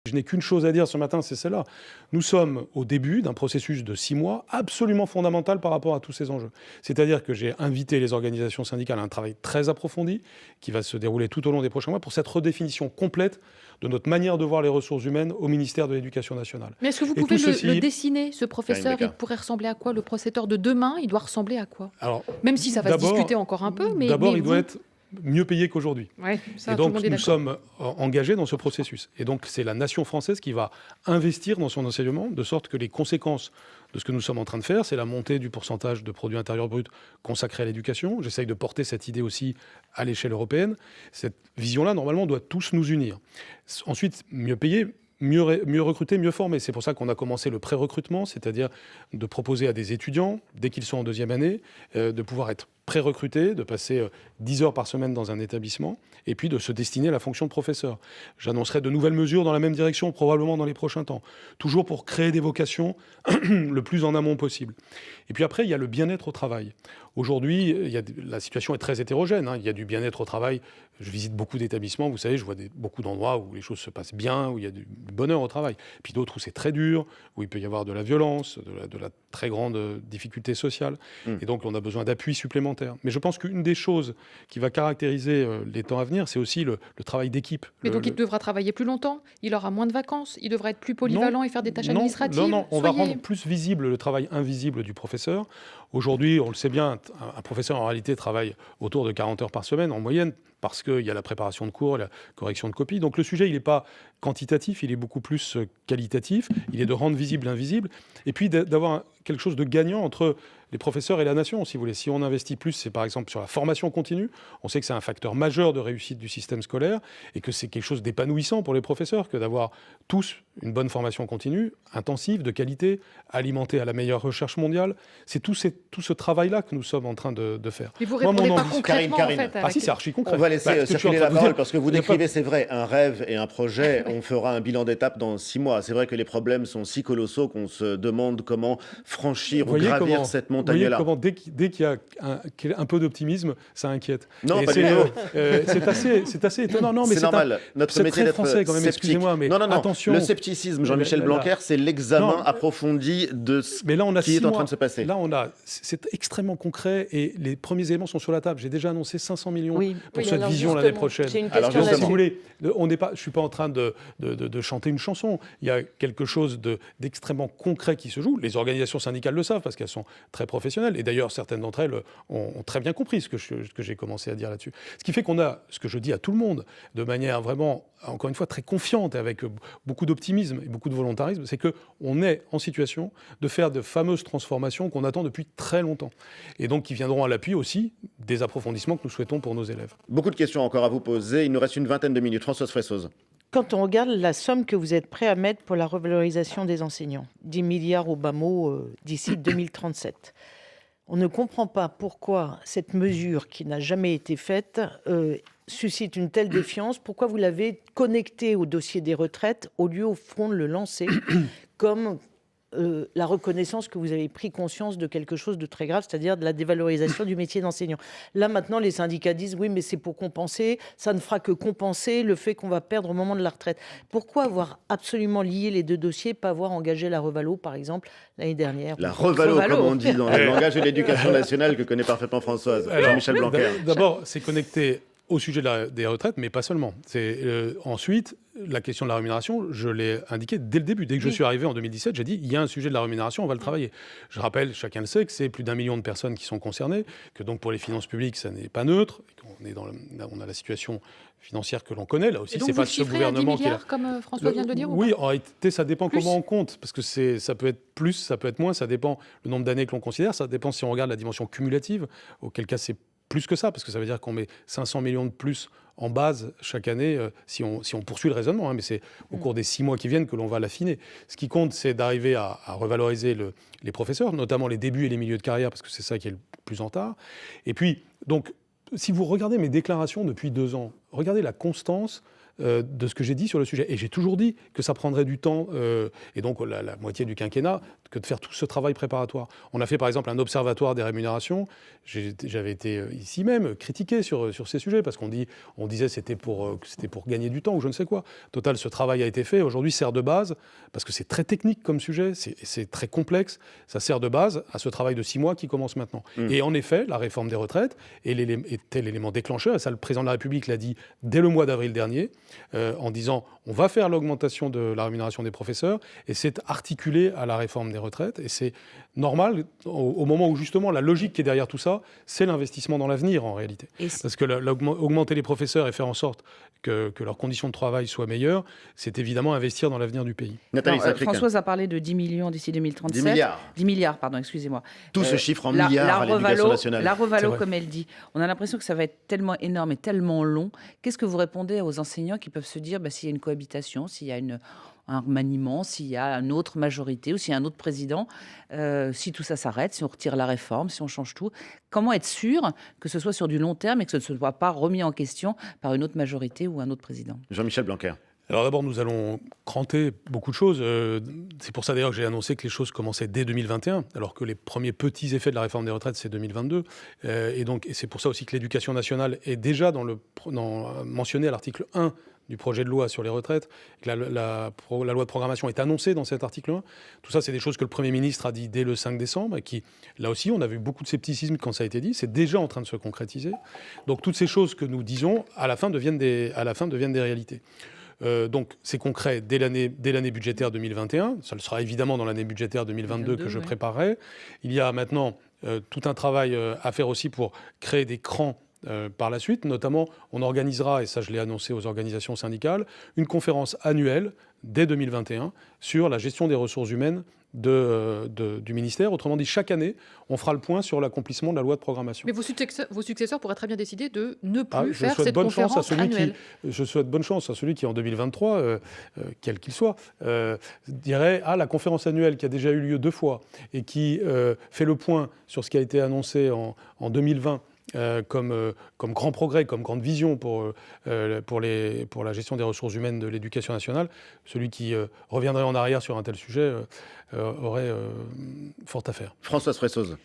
Je n'ai qu'une chose à dire ce matin, c'est celle-là. Nous sommes au début d'un processus de 6 mois absolument fondamental par rapport à tous ces enjeux. C'est-à-dire que j'ai invité les organisations syndicales à un travail très approfondi qui va se dérouler tout au long des prochains mois pour cette redéfinition complète de notre manière de voir les ressources humaines au ministère de l'Éducation nationale. Mais est-ce que vous pouvez le dessiner, ce professeur? Il pourrait ressembler à quoi? Le professeur de demain, il doit ressembler à quoi? Alors, même si ça va se discuter encore un peu, mais d'abord, il doit être mieux payé qu'aujourd'hui. Ouais, et donc, nous sommes engagés dans ce processus. Et donc, c'est la nation française qui va investir dans son enseignement, de sorte que les conséquences de ce que nous sommes en train de faire, c'est la montée du pourcentage de produit intérieur brut consacré à l'éducation. J'essaye de porter cette idée aussi à l'échelle européenne. Cette vision-là, normalement, doit tous nous unir. Ensuite, mieux payer, mieux recruter, mieux former. C'est pour ça qu'on a commencé le pré-recrutement, c'est-à-dire de proposer à des étudiants, dès qu'ils sont en deuxième année, de pouvoir être pré-recrutés, de passer 10 heures par semaine dans un établissement, et puis de se destiner à la fonction de professeur. J'annoncerai de nouvelles mesures dans la même direction, probablement dans les prochains temps. Toujours pour créer des vocations le plus en amont possible. Et puis après, il y a le bien-être au travail. Aujourd'hui, la situation est très hétérogène. Il y a du bien-être au travail. Je visite beaucoup d'établissements, vous savez, je vois beaucoup d'endroits où les choses se passent bien, où il y a du bonheur au travail. Puis d'autres où c'est très dur, où il peut y avoir de la violence, de la très grande difficulté sociale. Et donc, on a besoin d'appui supplémentaire. Mais je pense qu'une des choses qui va caractériser les temps à venir, c'est aussi le travail d'équipe. Mais donc, il devra travailler plus longtemps, il aura moins de vacances, il devra être plus polyvalent et faire des tâches administratives. Non, on va rendre plus visible le travail invisible du professeur. Aujourd'hui, on le sait bien, un professeur en réalité travaille autour de 40 heures par semaine en moyenne, parce qu'il y a la préparation de cours, la correction de copies. Donc le sujet, il n'est pas quantitatif, il est beaucoup plus qualitatif. Il est de rendre visible l'invisible, et puis d'avoir quelque chose de gagnant entre les professeurs et la nation, si vous voulez. Si on investit plus, c'est par exemple sur la formation continue. On sait que c'est un facteur majeur de réussite du système scolaire et que c'est quelque chose d'épanouissant pour les professeurs que d'avoir tous une bonne formation continue, intensive, de qualité, alimentée à la meilleure recherche mondiale. C'est tout ce travail-là que nous sommes en train de faire. Et vous répondez pas concrètement, Karine. en fait. Ah si, c'est archi concret. On va laisser circuler la parole parce que vous décrivez, c'est vrai, un rêve et un projet. On fera un bilan d'étape dans 6 mois. C'est vrai que les problèmes sont si colossaux qu'on se demande comment franchir ou gravir cette montagne-là. Vous voyez comment dès qu'il y a un peu d'optimisme, ça inquiète. Non, et pas du tout. C'est assez étonnant. Non, mais c'est normal. Notre métier très d'être français quand même. sceptique. Excusez-moi, mais non. attention. Le scepticisme, Jean-Michel Blanquer, c'est l'examen approfondi de ce qui est en train de se passer. Là, c'est extrêmement concret et les premiers éléments sont sur la table. J'ai déjà annoncé 500 millions pour cette vision l'année prochaine. Alors si vous voulez, je ne suis pas en train de chanter une chanson. Il y a quelque chose d'extrêmement concret qui se joue. Les organisations syndicales le savent parce qu'elles sont très professionnelles. Et d'ailleurs, certaines d'entre elles ont très bien compris ce que j'ai commencé à dire là-dessus. Ce qui fait qu'on a, ce que je dis à tout le monde, de manière vraiment, encore une fois, très confiante et avec beaucoup d'optimisme et beaucoup de volontarisme, c'est qu'on est en situation de faire de fameuses transformations qu'on attend depuis très longtemps. Et donc qui viendront à l'appui aussi des approfondissements que nous souhaitons pour nos élèves. Beaucoup de questions encore à vous poser. Il nous reste une vingtaine de minutes. Françoise Fressoz. Quand on regarde la somme que vous êtes prêt à mettre pour la revalorisation des enseignants, 10 milliards au bas mot d'ici 2037, on ne comprend pas pourquoi cette mesure qui n'a jamais été faite suscite une telle défiance. Pourquoi vous l'avez connectée au dossier des retraites au lieu, au fond, de le lancer comme la reconnaissance que vous avez pris conscience de quelque chose de très grave, c'est-à-dire de la dévalorisation du métier d'enseignant. Là, maintenant, les syndicats disent « oui, mais c'est pour compenser, ça ne fera que compenser le fait qu'on va perdre au moment de la retraite ». Pourquoi avoir absolument lié les deux dossiers, pas avoir engagé la revalo, par exemple, l'année dernière? La revalo, comme on dit dans le langage de l'éducation nationale que connaît parfaitement Françoise. Jean-Michel Blanquer. D'abord, c'est connecté au sujet des retraites, mais pas seulement. Ensuite, la question de la rémunération, je l'ai indiqué dès le début. Dès que je suis arrivé en 2017, j'ai dit il y a un sujet de la rémunération, on va le travailler. Je rappelle, chacun le sait, que c'est plus d'1 million de personnes qui sont concernées, que donc pour les finances publiques, ça n'est pas neutre, on a la situation financière que l'on connaît. Là aussi, c'est pas ce gouvernement qui est là. Comme François vient de le dire. Oui, en réalité, ça dépend comment on compte, parce que ça peut être plus, ça peut être moins, ça dépend le nombre d'années que l'on considère, ça dépend si on regarde la dimension cumulative, auquel cas c'est plus que ça, parce que ça veut dire qu'on met 500 millions de plus en base chaque année, si on poursuit le raisonnement, mais c'est au cours des 6 mois qui viennent que l'on va l'affiner. Ce qui compte, c'est d'arriver à revaloriser les professeurs, notamment les débuts et les milieux de carrière, parce que c'est ça qui est le plus en retard. Et puis, donc, si vous regardez mes déclarations depuis 2 ans, regardez la constance de ce que j'ai dit sur le sujet. Et j'ai toujours dit que ça prendrait du temps, et donc la moitié du quinquennat, que de faire tout ce travail préparatoire. On a fait par exemple un observatoire des rémunérations. J'avais été ici même critiqué sur ces sujets, parce qu'on disait que c'était pour gagner du temps ou je ne sais quoi. Total, ce travail a été fait. Aujourd'hui, sert de base, parce que c'est très technique comme sujet, c'est très complexe. Ça sert de base à ce travail de 6 mois qui commence maintenant. Et en effet, la réforme des retraites était l'élément déclencheur. Et ça, le président de la République l'a dit dès le mois d'avril dernier, en disant on va faire l'augmentation de la rémunération des professeurs, et c'est articulé à la réforme des retraites, et c'est normal au moment où justement la logique qui est derrière tout ça, c'est l'investissement dans l'avenir en réalité. Parce que augmenter les professeurs et faire en sorte que leurs conditions de travail soient meilleures, c'est évidemment investir dans l'avenir du pays. Nathalie Sacré-Cœur. Françoise a parlé de 10 millions d'ici 2037. 10 milliards. 10 milliards, pardon, excusez-moi. Tout se chiffre en milliards à l'éducation nationale. La revalo, comme elle dit, on a l'impression que ça va être tellement énorme et tellement long. Qu'est-ce que vous répondez aux enseignants qui peuvent se dire, s'il y a une cohabitation, s'il y a un remaniement, s'il y a une autre majorité ou s'il y a un autre président, si tout ça s'arrête, si on retire la réforme, si on change tout, comment être sûr que ce soit sur du long terme et que ce ne soit pas remis en question par une autre majorité ou un autre président? Jean-Michel Blanquer. Alors d'abord, nous allons cranter beaucoup de choses. C'est pour ça d'ailleurs que j'ai annoncé que les choses commençaient dès 2021, alors que les premiers petits effets de la réforme des retraites, c'est 2022. Et c'est pour ça aussi que l'éducation nationale est déjà mentionnée à l'article 1 du projet de loi sur les retraites, que la loi de programmation est annoncée dans cet article 1. Tout ça, c'est des choses que le Premier ministre a dit dès le 5 décembre, et qui, là aussi, on a vu beaucoup de scepticisme quand ça a été dit. C'est déjà en train de se concrétiser. Donc toutes ces choses que nous disons, à la fin, deviennent des réalités. Donc c'est concret dès l'année budgétaire 2021. Ça le sera évidemment dans l'année budgétaire 2022 que je préparerai. Il y a maintenant tout un travail à faire aussi pour créer des crans par la suite. Notamment, on organisera, et ça je l'ai annoncé aux organisations syndicales, une conférence annuelle dès 2021 sur la gestion des ressources humaines du ministère. Autrement dit, chaque année, on fera le point sur l'accomplissement de la loi de programmation. Mais vos successeurs pourraient très bien décider de ne plus faire cette bonne conférence chance à annuelle. Je souhaite bonne chance à celui qui, en 2023, quel qu'il soit, dirait « Ah, la conférence annuelle qui a déjà eu lieu 2 fois et qui fait le point sur ce qui a été annoncé en 2020 comme grand progrès, comme grande vision pour la gestion des ressources humaines de l'éducation nationale, celui qui reviendrait en arrière sur un tel sujet aurait fort à faire. Françoise Fressoz.